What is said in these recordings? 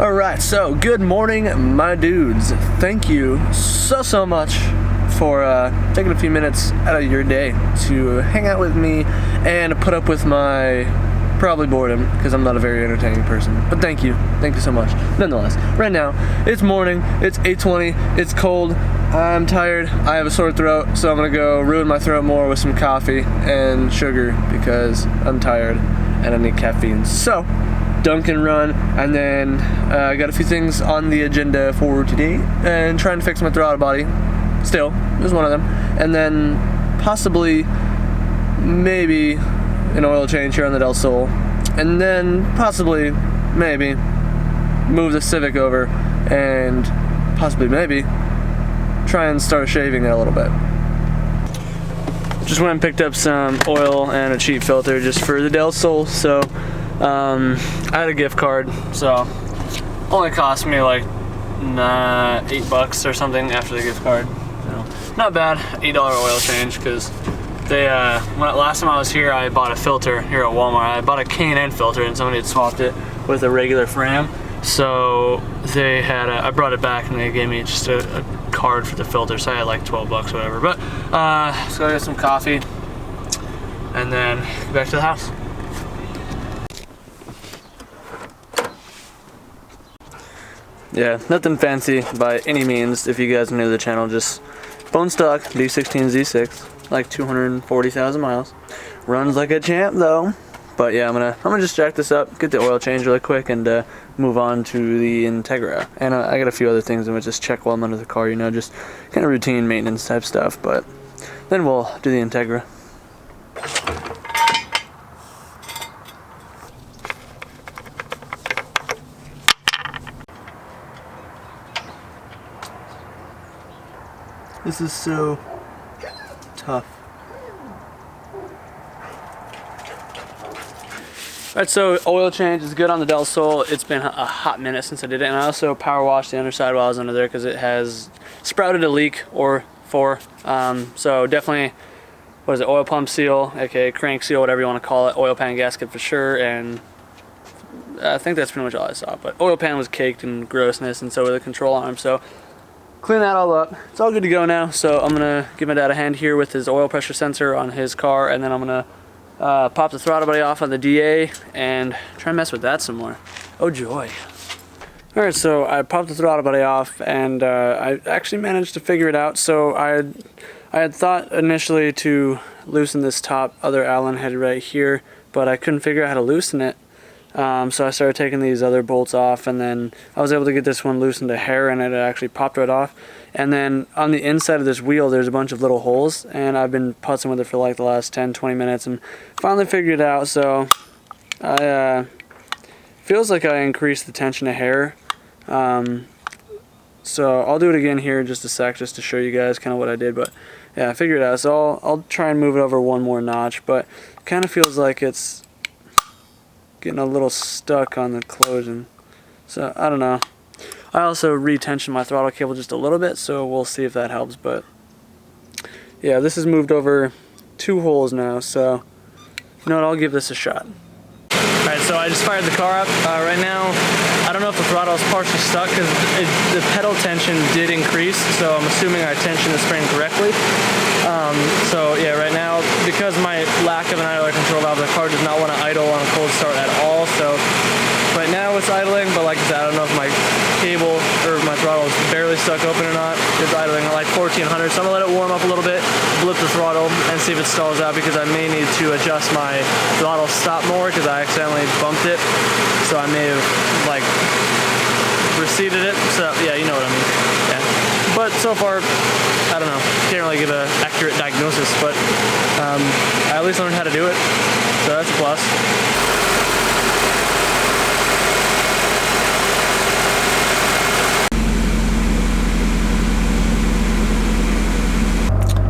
Alright, so good morning, my dudes. Thank you so much for taking a few minutes out of your day to hang out with me and put up with my probably boredom, because I'm not a very entertaining person. But thank you so much. Nonetheless, right now, it's morning, it's 8:20, it's cold, I'm tired, I have a sore throat, so I'm gonna go ruin my throat more with some coffee and sugar because I'm tired and I need caffeine. So, dunk and run, and then I got a few things on the agenda for today, and trying to fix my throttle body. Still, is one of them, and then possibly, maybe, an oil change here on the Del Sol, and then possibly, maybe, move the Civic over, and possibly, maybe, try and start shaving it a little bit. Just went and picked up some oil and a cheap filter just for the Del Sol, so I had a gift card, so only cost me like $8 or something after the gift card. So not bad. $8 oil change, because they last time I was here I bought a filter here at Walmart. I bought a K&N filter and somebody had swapped it with a regular Fram. So they had I brought it back and they gave me just a card for the filter, so I had like $12 or whatever. But let's go get some coffee and then get back to the house. Yeah, nothing fancy by any means. If you guys are new to the channel, just bone stock D16Z6, like 240,000 miles. Runs like a champ though. But yeah, I'm gonna just jack this up, get the oil change really quick, and move on to the Integra. And I got a few other things I'm gonna just check while I'm under the car, you know, just kind of routine maintenance type stuff. But then we'll do the Integra. This is so tough. Alright, so oil change is good on the Del Sol. It's been a hot minute since I did it, and I also power washed the underside while I was under there because it has sprouted a leak or four. So definitely, what is it, oil pump seal, aka crank seal, whatever you want to call it, oil pan gasket for sure, and I think that's pretty much all I saw. But oil pan was caked in grossness, and so were the control arm. So clean that all up. It's all good to go now. So I'm gonna give my dad a hand here with his oil pressure sensor on his car, and then I'm gonna pop the throttle body off on the DA and try and mess with that some more. Oh joy. Alright, so I popped the throttle body off, and I actually managed to figure it out. So I had thought initially to loosen this top other Allen head right here, but I couldn't figure out how to loosen it. So I started taking these other bolts off, and then I was able to get this one loosened a hair, and it actually popped right off. And then on the inside of this wheel there's a bunch of little holes, and I've been putzing with it for like the last 10-20 minutes and finally figured it out. So I feels like I increased the tension a hair. So I'll do it again here in just a sec, just to show you guys kind of what I did. But yeah, I figured it out. So I'll try and move it over one more notch, but it kind of feels like it's getting a little stuck on the closing. So I don't know. I also retensioned my throttle cable just a little bit, so we'll see if that helps. But yeah, this has moved over 2 holes now, so you know what, I'll give this a shot. Alright, so I just fired the car up. Right now, I don't know if the throttle is partially stuck because the pedal tension did increase, so I'm assuming I tensioned the spring correctly. So yeah, right now, because of my lack of an idler control valve, the car does not want to idle on a cold start at all. So right now it's idling, but like I said, I don't know if my cable or my throttle is barely stuck open or not. It's idling at like 1400, so I'm gonna let it warm up a little bit, blip the throttle, and see if it stalls out, because I may need to adjust my throttle stop more because I accidentally bumped it. So I may have like receded it. So yeah, you know what I mean. Yeah. But so far, I don't know. Can't really give an accurate diagnosis, but I at least learned how to do it, so that's a plus.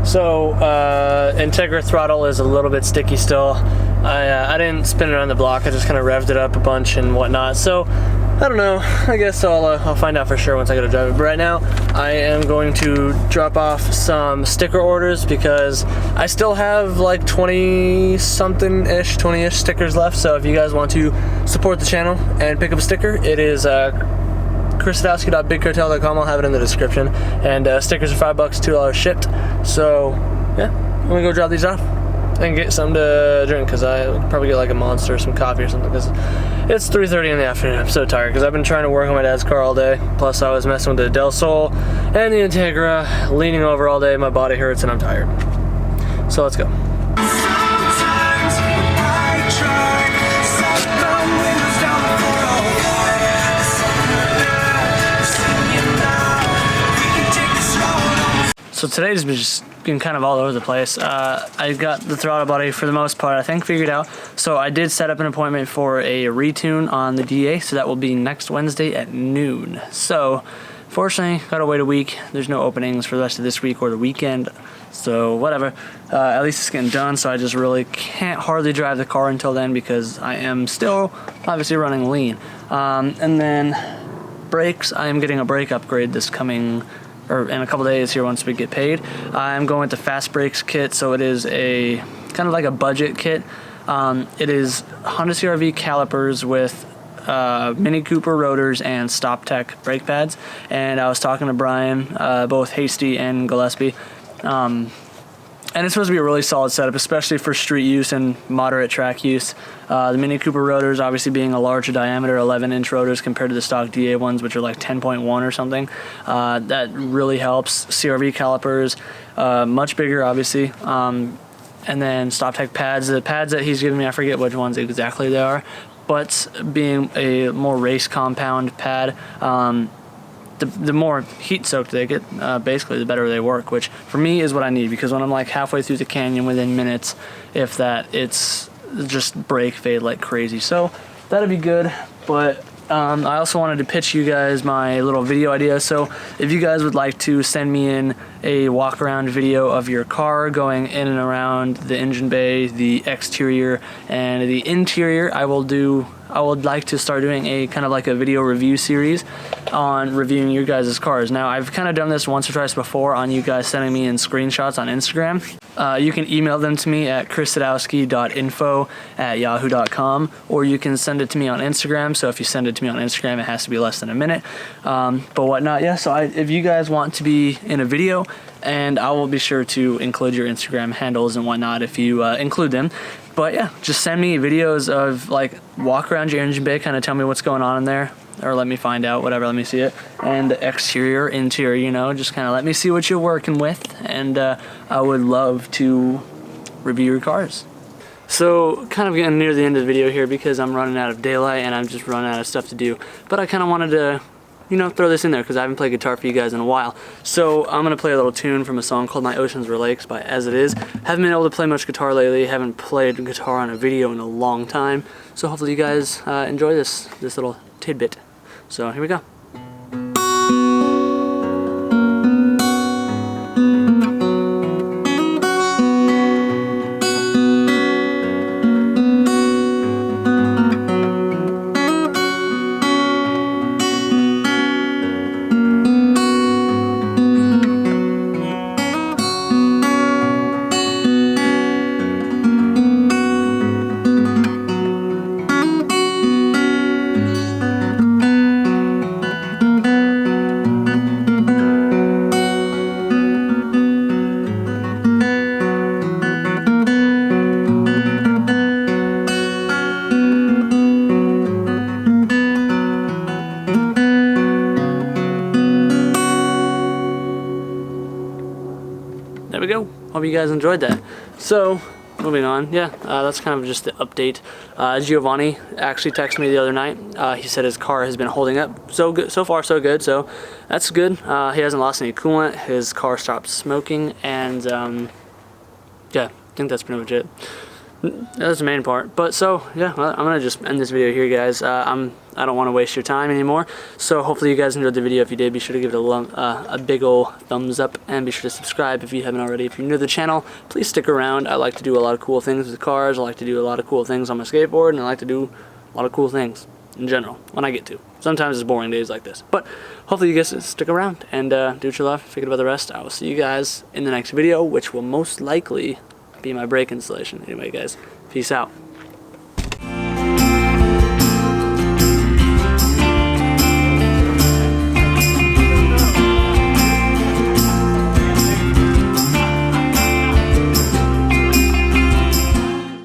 So Integra throttle is a little bit sticky still. I didn't spin it on the block. I just kind of revved it up a bunch and whatnot. So I don't know. I guess I'll find out for sure once I get to drive it. But right now, I am going to drop off some sticker orders because I still have like 20-something-ish, 20-ish stickers left. So if you guys want to support the channel and pick up a sticker, it is ChrisSadowski.bigcartel.com. I'll have it in the description. And stickers are $5, $2 shipped. So yeah, I'm gonna go drop these off and get something to drink because I'll probably get like a Monster or some coffee or something because it's 3:30 in the afternoon. I'm so tired because I've been trying to work on my dad's car all day. Plus I was messing with the Del Sol and the Integra, leaning over all day. My body hurts and I'm tired. So let's go. So today's just been kind of all over the place. I got the throttle body for the most part, I think, figured out. So I did set up an appointment for a retune on the DA, so that will be next Wednesday at noon. So fortunately, gotta wait a week. There's no openings for the rest of this week or the weekend. So whatever, at least it's getting done. So I just really can't hardly drive the car until then because I am still obviously running lean. And then brakes, I am getting a brake upgrade this coming, or in a couple days here once we get paid. I'm going with the Fast Brakes kit, so it is a kind of like a budget kit. It is Honda CR-V calipers with Mini Cooper rotors and Stop Tech brake pads. And I was talking to Brian, both Hasty and Gillespie, and it's supposed to be a really solid setup, especially for street use and moderate track use. The Mini Cooper rotors obviously being a larger diameter, 11-inch rotors compared to the stock DA ones, which are like 10.1 or something. That really helps. CR-V calipers, much bigger obviously. And then Stop Tech pads. The pads that he's giving me, I forget which ones exactly they are, but being a more race compound pad, the more heat soaked they get, basically the better they work, which for me is what I need, because when I'm like halfway through the canyon within minutes, if that, it's just brake fade like crazy. So that'd be good. But I also wanted to pitch you guys my little video idea. So if you guys would like to send me in a walk around video of your car going in and around the engine bay, the exterior and the interior, I would like to start doing a kind of like a video review series on reviewing your guys' cars. Now, I've kind of done this once or twice before on you guys sending me in screenshots on Instagram. You can email them to me at chrissadowski.info@yahoo.com, or you can send it to me on Instagram. So if you send it to me on Instagram, it has to be less than a minute. But whatnot, yeah, so if you guys want to be in a video, and I will be sure to include your Instagram handles and whatnot if you include them. But yeah, just send me videos of like walk around your engine bay, kind of tell me what's going on in there, or let me find out, whatever, let me see it. And the exterior, interior, you know, just kind of let me see what you're working with, and I would love to review your cars. So kind of getting near the end of the video here because I'm running out of daylight and I'm just running out of stuff to do. But I kind of wanted to, you know, throw this in there because I haven't played guitar for you guys in a while. So I'm going to play a little tune from a song called My Oceans Were Lakes by As It Is. Haven't been able to play much guitar lately. Haven't played guitar on a video in a long time. So hopefully you guys enjoy this little tidbit. So here we go. There we go. Hope you guys enjoyed that. So, moving on. Yeah, that's kind of just the update. Giovanni actually texted me the other night. He said his car has been holding up so good, so far so good. So that's good. He hasn't lost any coolant. His car stopped smoking, and yeah, I think that's pretty much it. That's the main part. But so yeah, I'm gonna just end this video here, guys. I don't want to waste your time anymore. So hopefully you guys enjoyed the video. If you did, be sure to give it a big ol' thumbs up, and be sure to subscribe if you haven't already. If you're new to the channel, please stick around. I like to do a lot of cool things with cars. I like to do a lot of cool things on my skateboard, and I like to do a lot of cool things in general, when I get to. Sometimes it's boring days like this. But hopefully you guys stick around and do what you love. Forget about the rest. I will see you guys in the next video, which will most likely be my brake installation. Anyway, guys, peace out.